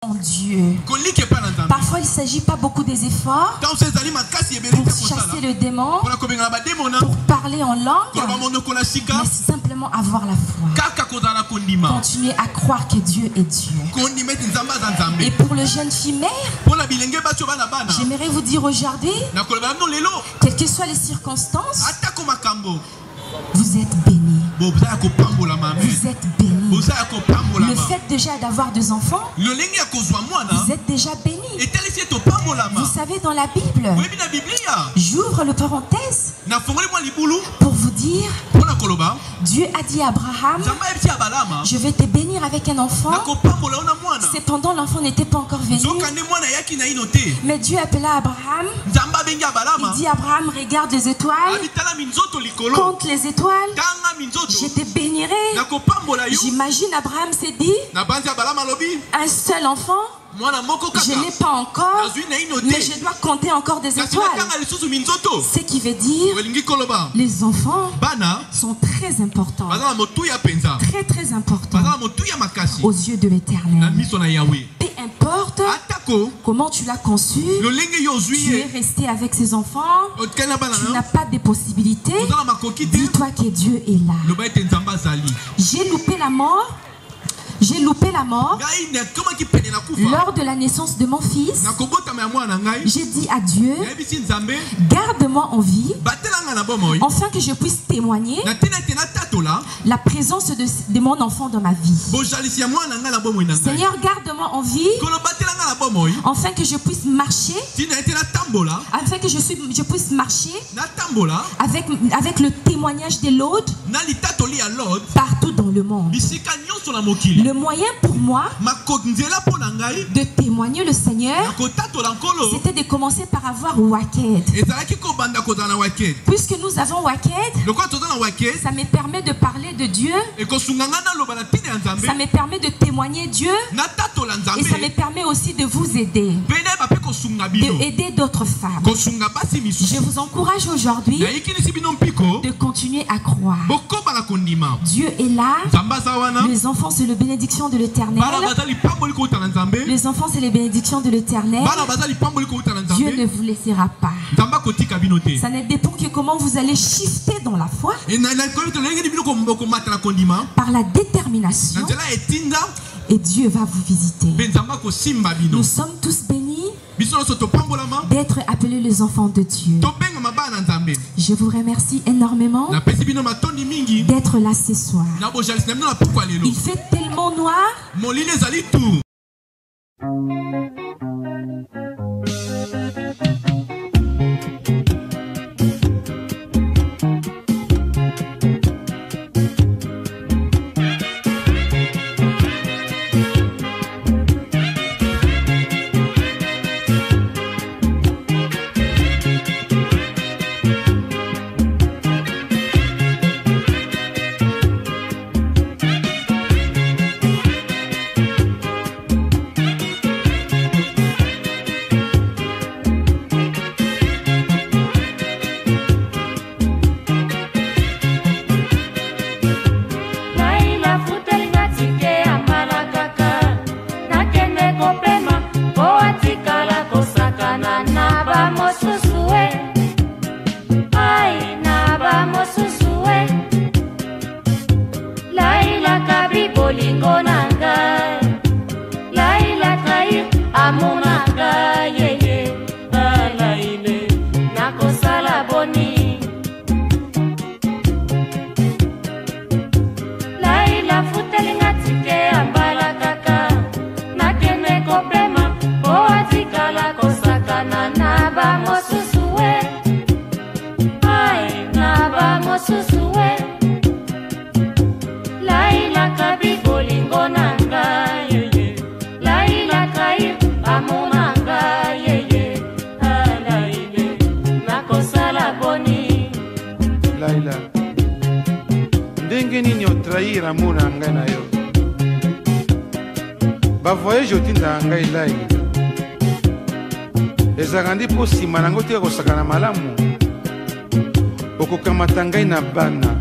Mon Dieu. Parfois il ne s'agit pas beaucoup des efforts pour chasser le démon, pour parler en langue, mais simplement avoir la foi. Continuer à croire que Dieu est Dieu. Et pour le jeune fille-mère, j'aimerais vous dire aujourd'hui, quelles que soient les circonstances, vous êtes bénis. Vous êtes bénis. Le fait déjà d'avoir deux enfants, vous êtes déjà bénis. Vous savez, dans la Bible, j'ouvre le parenthèse pour vous dire, Dieu a dit à Abraham, je vais te bénir avec un enfant. Cependant, l'enfant n'était pas encore venu. Mais Dieu appela Abraham. Il dit, Abraham, regarde les étoiles, compte les étoiles, je te bénirai. J'imagine Abraham s'est dit, un seul enfant, je n'ai pas encore, mais je dois compter encore des étoiles. Ce qui veut dire, les enfants sont très importants, très importants aux yeux de l'Éternel. Peu importe comment tu l'as conçu, tu es resté avec ces enfants, tu n'as pas de possibilités. Dis-toi que Dieu est là. J'ai loupé la mort. J'ai loupé la mort lors de la naissance de mon fils. J'ai dit à Dieu, garde-moi en vie, afin que je puisse témoigner la présence de mon enfant dans ma vie. Seigneur, garde-moi en vie, afin que je puisse marcher, afin que je puisse marcher avec le témoignage de l'autre partout dans le monde. Le moyen pour moi de témoigner le Seigneur, c'était de commencer par avoir Waked. Puisque nous avons Waked, ça me permet de parler de Dieu, ça me permet de témoigner Dieu, et ça me permet aussi de vous aider, de aider d'autres femmes. Je vous encourage aujourd'hui de continuer à croire. Dieu est là. Les enfants, c'est le bénédiction de l'Éternel. Les enfants, c'est les bénédictions de l'Éternel. Dieu ne vous laissera pas. Ça ne dépend que comment vous allez shifter dans la foi, par la détermination, et Dieu va vous visiter. Nous sommes tous bénis d'être appelés les enfants de Dieu. Je vous remercie énormément d'être là ce soir. Il fait tellement noir. ezakandi po nsima nango te kosakana malamu okokamata ngai na bana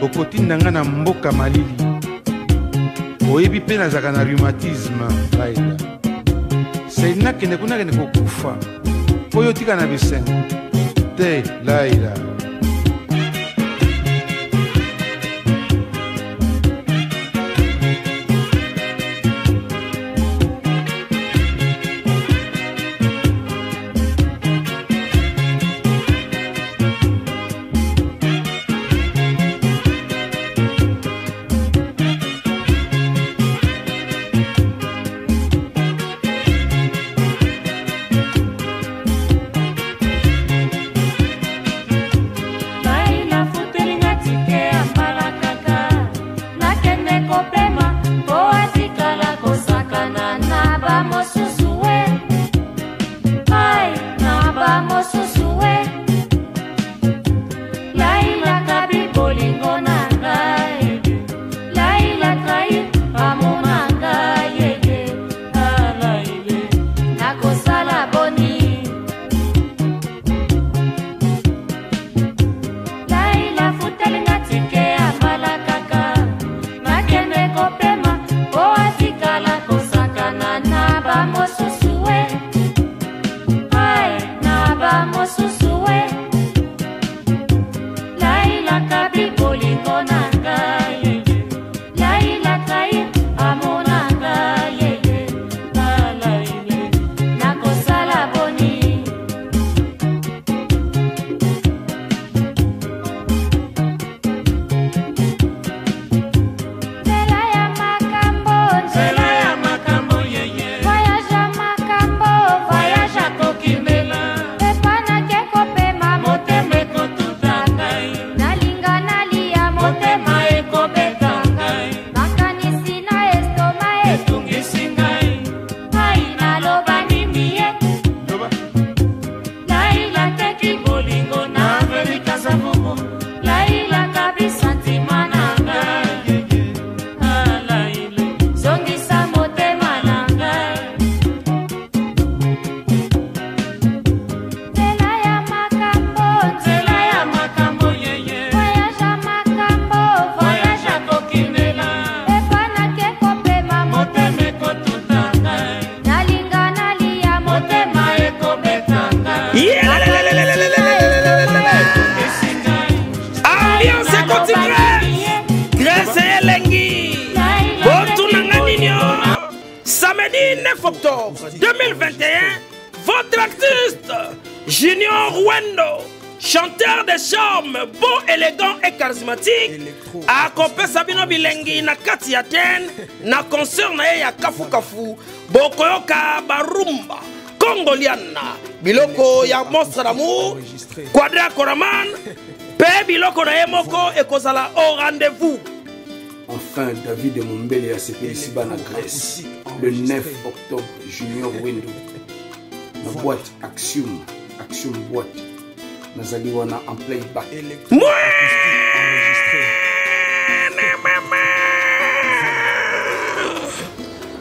okotinda ngai na mboka malili oyebi mpe nazalaka na rhumatisme laila sei nakende kuna kende kokufa oyo tika na bisengo te laila Samedi 9 octobre 2021, votre artiste Junior Wendo, chanteur de charme, beau, élégant et charismatique, a accompagné Sabino Bilengi na kati ya ten, na concert na ye ya Kafu Kafu, Bokoyoka Barumba, Congoliana, biloko ya Monstre d'amour, Quadra Koraman, pe biloko na ye moko ekozala au rendez-vous. Enfin, David Mumbele a séparé ici na Grèce le 9 octobre, Junior Wendo. La boîte Axiom boîte. Nazali wana en playback.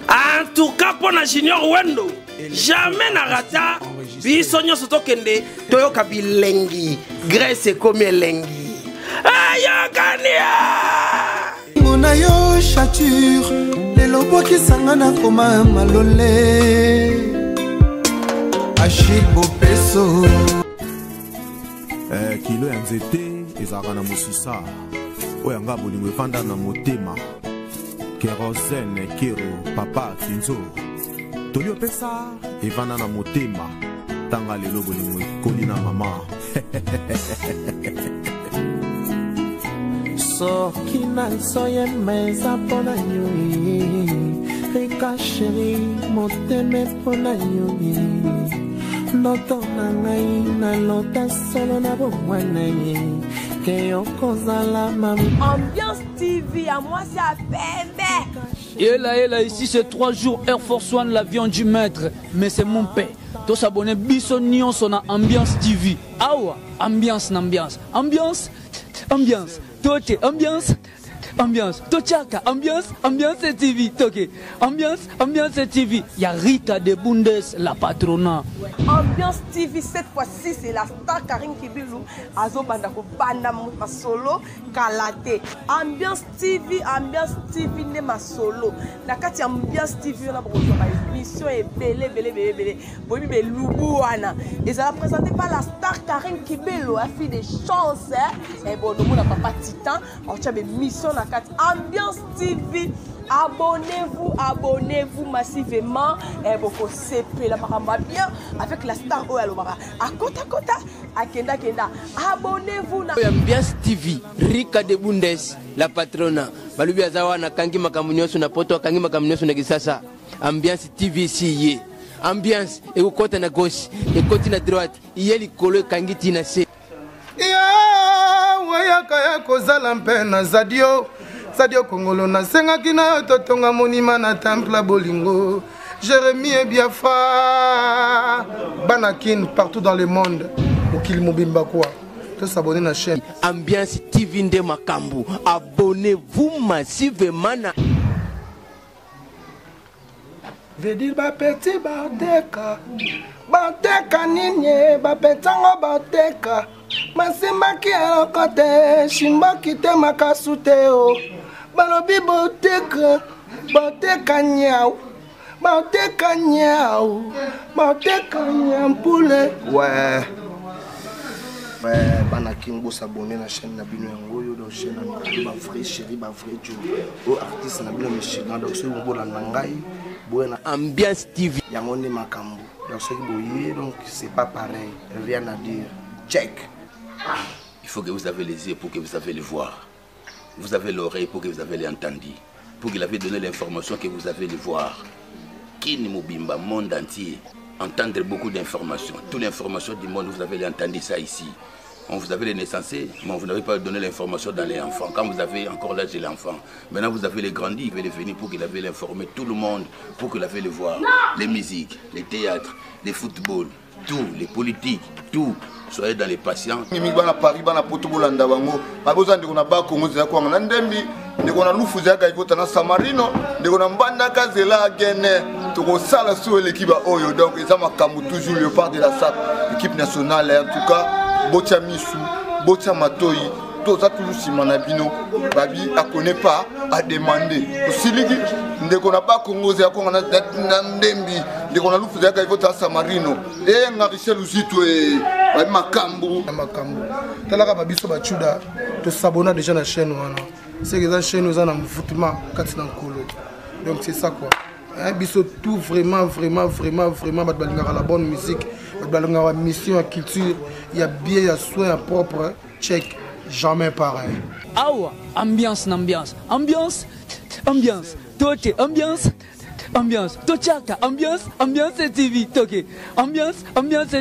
En tout cas, pour la Junior Wendo, jamais na rata, bisonyo soto kende, toyoka bilengi, Grèce comme elengi. Ayokania! Mona yo chature, les lobos qui sangana koma malolé. Achille Bopeso. Kilo ya nzete ezalaka na mosisa oyo anga bolingo efanda na motema kerosene kero papa kinzo toli opesa evanda na motema tanga lelo bolingo ekoli na mama soki na soye meza mpona yo rika sheri moteme mpona yo Noto na ngai na lota solo na bomwana ye ke okozala mami. Ambiance TV à moi c'est à bébé. Et là ici c'est 3 jours Air Force One l'avion du maître mais c'est mon père. Tous s'abonner biso nyonso na Ambiance TV. Awa ambiance na ambiance. Ambiance. Tote ambiance. ambiance. Tochaka, ambiance TV. Toke, ambiance TV. Il y a Rita de Bundes, la patronat. Ambiance TV, cette fois-ci, c'est la star Karine Kibilou. Azo Bandako Banda Solo, Kalate. Ambiance TV, n'est ma solo. La carte Ambiance TV, on a beaucoup de mission et belé. Bobi Belouana. Et ça va présenter par la star Karine Kibilou, la fille des chances. Et bon, nous, on n'a pas titan. On a une mission dans la carte Ambiance TV. Abonnez-vous massivement. Et beaucoup CP la maramba bien avec la star Oyalobara. À Kota, à Kenda. Abonnez-vous. Ambiance TV, Rika de Bundes, la patrona. Balubi azawa na kangi makamunyosu na poto kangi makamunyosu na kisasa. Ambiance TV ici. Ambiance et au côté na gauche, et côté na droite. Yeli kolo kangi tina se. Ya wayaka ya kozala mpena Zadio Kongolo na senga kina totonga monima na temple bolingo. Jérémie Biafra Banakin partout dans le monde. Okil Mobimba quoi. Tous s'abonner à la chaîne. Ambiance TV Nde Makambu. Abonnez-vous massivement. Veut dire ba petit Banteka ninye ba petango banteka. Masimba ki alokote shimbaki te makasute o. Balobi boteka nyau. Boteka nyampule. Ouais, Banakin go s'abonner la chaîne na bino yango donc chaîne na ba vrai chéri ba vrai Dieu. O artiste na bino Michigan donc c'est ngo la nangai. Buena Ambiance TV. Yango ne makambo. Donc ce qui donc c'est pas pareil, rien à dire. Check. Il faut que vous avez les yeux pour que vous avez les voir. Vous avez l'oreille pour que vous avez les entendu. Pour qu'il avait donné l'information que vous avez les voir. Kini Mobimba, monde entier, entendre beaucoup d'informations. Toute l'information du monde, vous avez entendu ça ici. On vous avez les naissancés, mais vous n'avez pas donné l'information dans les enfants. Quand vous avez encore l'âge de l'enfant, maintenant vous avez les grandis, vous allez venir pour qu'il avait l'informer tout le monde, pour qu'il avait les voir. Les musiques, les théâtres, les footballs, tout, les politiques, tout. Soyez dans les patients. Paris, Samarino, donc toujours le part de la SAP, l'équipe nationale, en tout cas, Botia Missou, Botia Matoyi, tout ça toujours si Manabino, Babi, à connaît pas, à demander. Aussi, dès qu'on n'a pas Congo, dès qu'on a Ndembi, dès qu'on a l'oufou, dès qu'on a Samarino, et on a Richel Ouzito et Makambo. T'as la Babiso Bachuda, tu s'abonnes déjà à la chaîne. C'est que la chaîne nous a un foutement, donc c'est ça quoi. Biso tout vraiment, la bonne musique, la mission, la culture, il y a bien, il y a soin propre, check, jamais pareil. Awa, ambiance, toke, ambiance, tochaka, ambiance TV, toke, ambiance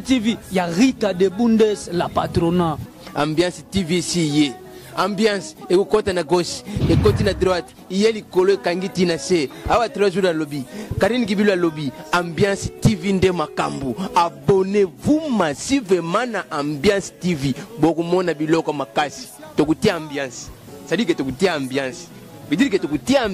TV. Il y a Rita de Bundes, la patronat. Ambiance TV ici. Ambiance et au côté na gauche et côté na droite yeli kolo kangiti na se awa 3 jours à lobby Karine Kibilou à lobby. Ambiance TV Nde Makambu. Abonnez-vous massivement na Ambiance TV. Beaucoup mona biloko makasi tokutia ambiance, ça dit que tokutia ambiance, veut dire que tokutia